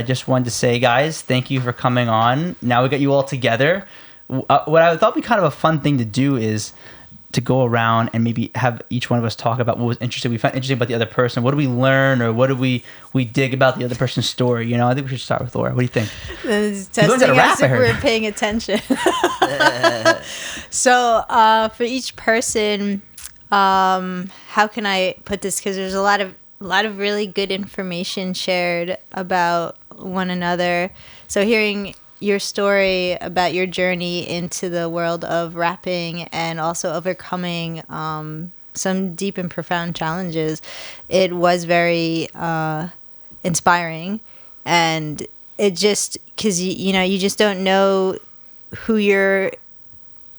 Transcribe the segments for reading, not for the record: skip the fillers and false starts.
just wanted to say, guys, thank you for coming on. Now we got you all together. What I thought would be kind of a fun thing to do is to go around and maybe have each one of us talk about what was interesting. We found interesting about the other person. What did we learn, or what did we dig about the other person's story? You know, I think we should start with Laura. What do you think? It's testing us if we're paying attention. So for each person, how can I put this? Because there's a lot of really good information shared about one another. So hearing your story about your journey into the world of rapping and also overcoming some deep and profound challenges, it was very inspiring. And it just, because you just don't know who you're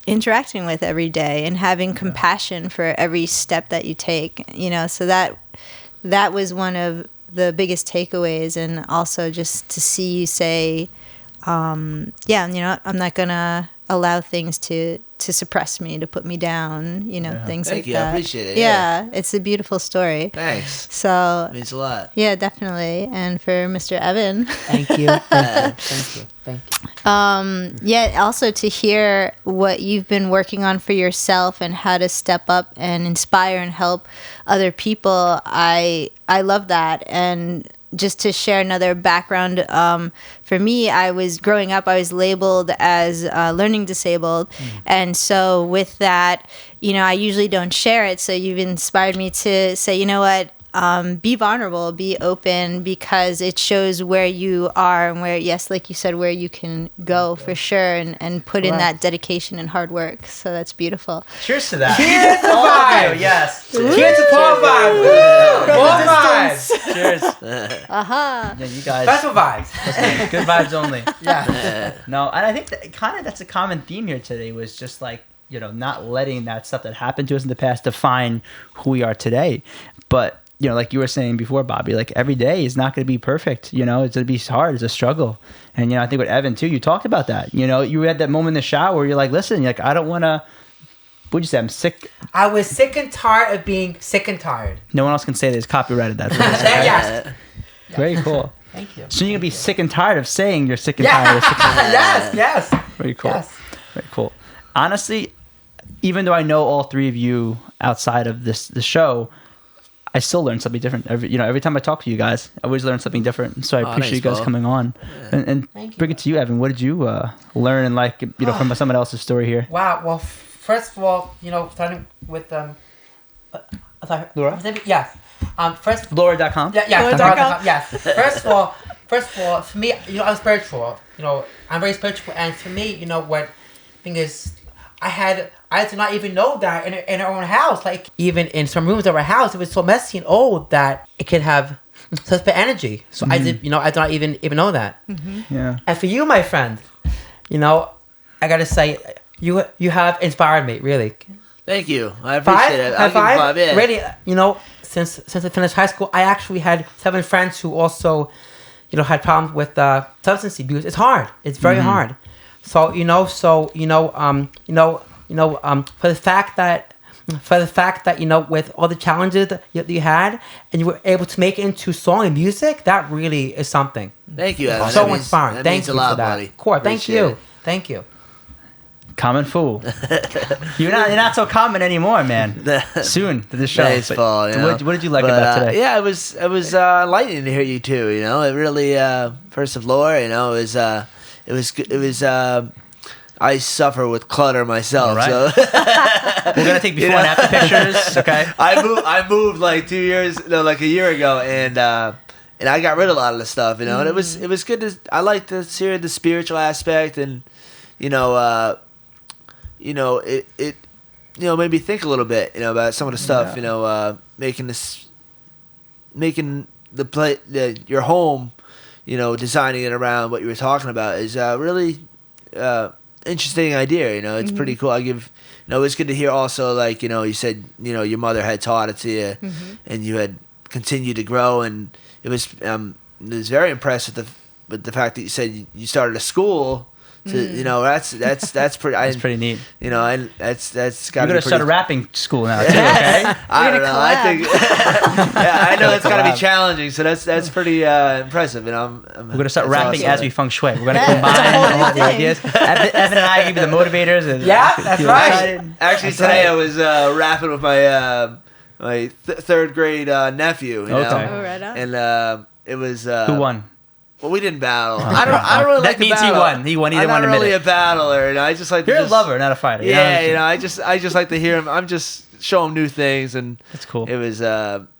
interacting with every day, and having compassion for every step that you take, so that was one of the biggest takeaways. And also just to see you say, I'm not gonna allow things to suppress me, to put me down, things Thank like you. that. I appreciate it. Yeah, it's a beautiful story. Thanks. So It means a lot. yeah, definitely. And for Mr. Evan, Thank you. Thank you. yeah, also to hear what you've been working on for yourself and how to step up and inspire and help other people. I love that. And just to share another background, for me, I was growing up, I was labeled as learning disabled. And so with that, I usually don't share it. So you've inspired me to say, you know what, be vulnerable, be open, because it shows where you are and where, yes, like you said, where you can go for sure, and put in that dedication and hard work. So that's beautiful. Cheers to that. Cheers to All of vibes. you, yes. Cheers to Paul Vibes. Paul Vibes. Cheers. Aha. Yeah, you guys. Special vibes. Good vibes only. Yeah. No, and I think that's a common theme here today, was just like, not letting that stuff that happened to us in the past define who we are today. But, like you were saying before, Bobby, like every day is not going to be perfect. It's going to be hard. It's a struggle. And, I think with Evan too, you talked about that. You had that moment in the shower where you're like, listen, you're like, I don't want to, what'd you say? I'm sick. I was sick and tired of being sick and tired. No one else can say this. Copyrighted that. Yes. Very cool. Thank you. So you're going to be sick and tired of saying you're sick and tired of sick and tired. Yes. Very cool. Yes. Very cool. Honestly, even though I know all three of you outside of the show, I still learn something different. Every time I talk to you guys, I always learn something different. So I appreciate thanks, you guys Paul. coming on. And bring it to you, Evan. What did you learn and like, from someone else's story here? Wow. Well, first of all, starting with Laura? Yes. First. Laura.com? Yeah. Laura.com. Yes. First of all, for me, I'm spiritual. I'm very spiritual, and for me, what thing is, I did not even know that in our own house. Like, even in some rooms of our house, it was so messy and old that it could have such bad energy. So I did not even know that. Mm-hmm. Yeah. And for you, my friend, I gotta say, you have inspired me, really. Thank you. I appreciate it. I'll give you Five. five, yeah. Really, since I finished high school, I actually had 7 friends who also, had problems with substance abuse. It's hard. It's very hard. So for the fact that with all the challenges that you had, and you were able to make it into song and music, that really is something. Thank you, Evan. So inspiring. That Thank means you a lot, for that. buddy. Core, thank Appreciate you. it. Thank you. Common fool. You're not so common anymore, man. Soon to the show. Thanks, But Paul. what did you like about today? Yeah, it was enlightening to hear you too. It really first of Laura, it was I suffer with clutter myself, All right. so We're gonna take before and after pictures, okay? I moved like a year ago, and I got rid of a lot of the stuff, and it was good to. I like to hear the spiritual aspect, and it made me think a little bit, about some of the stuff, making your home, designing it around what you were talking about is really interesting idea. It's pretty cool. It's good to hear also, like, you said, your mother had taught it to you, and you had continued to grow, and it was very impressed with the fact that you said you started a school You know, that's pretty. That's pretty neat. You know, and that's got You're to gonna start a rapping school now, too, okay? I don't know. I think. Yeah, I know it's got to collab. be challenging. So that's pretty impressive. And I'm We're gonna start that's rapping awesome. as we feng shui. We're gonna It's a whole combine new all the thing. ideas. Evan and I are gonna be the motivators. And Yeah, that's feel right. excited. Actually, That's today right. I was rapping with my third grade nephew. You Okay. know? Oh, right on. And it was Who won? Well, we didn't battle. I don't really That like to means he battle. won. He won. He I'm didn't want not to admit really it. a battler. You know, I just like. You're to a lover, not a fighter. you know? Yeah, you know, I just like to hear him. I'm just show him new things, and That's cool. it was you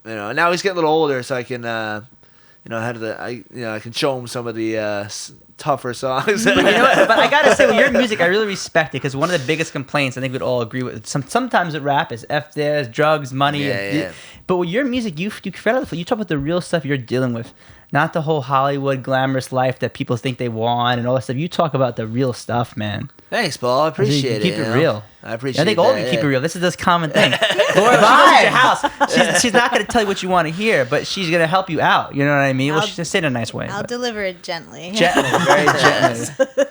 know. Now he's getting a little older, so I can you know I can show him some of the tougher songs. But you know what? But I gotta say, with your music, I really respect it because one of the biggest complaints I think we'd all agree with. Sometimes with rap is theirs, drugs, money. Yeah. But with your music, you talk about the real stuff you're dealing with, not the whole Hollywood glamorous life that people think they want and all that stuff. You talk about the real stuff, man. Thanks, Paul. I appreciate You it. keep it you know? real. I appreciate. I think all of you that, keep it yeah. real. This is this common thing. Laura, she goes to your house. She's not going to tell you what you want to hear, but she's going to help you out. You know what I mean? Well, I'll- she's going to say it in a nice way. I'll but deliver it gently. gently, very gently.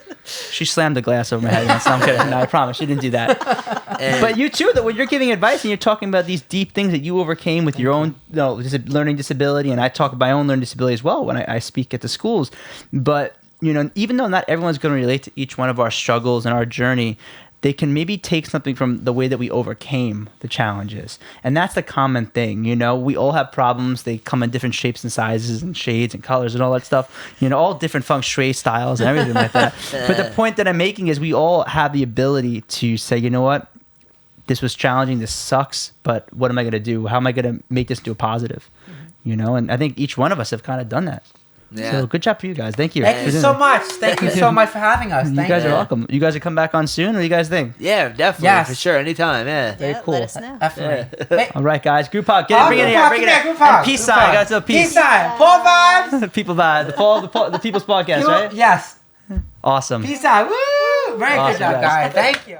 She slammed the glass over my head once. No, I'm kidding. No, I promise. She didn't do that. And- But you too, though, when you're giving advice and you're talking about these deep things that you overcame with your own learning disability, and I talk about my own learning disability as well when I speak at the schools. But, you know, even though not everyone's going to relate to each one of our struggles and our journey, they can maybe take something from the way that we overcame the challenges. And that's the common thing, you know. We all have problems. They come in different shapes and sizes and shades and colors and all that stuff. You know, all different feng shui styles and everything like that. But the point that I'm making is we all have the ability to say, you know what? This was challenging. This sucks. But what am I going to do? How am I going to make this into a positive? You know, and I think each one of us have kind of done that. Yeah. So good job for you guys. Thank you. Thank you for so doing much. Thank you so much for having us. it. You Thank guys you. are welcome. You guys will come back on soon. What do you guys think? Yeah, definitely, Yes. for sure, anytime. Yeah. Very Yeah, cool. let us know. Definitely. Yeah. Wait. All right, guys. Group hug. Get it. Bring it in here. Bring it in. Group And hug. peace Group sign. hug. Guys, so peace. Peace sign. Paul vibes. People vibe. The People's Podcast, right? Yes. Awesome. Peace out. Woo! Very Awesome, good job, guys. guys. Thank you.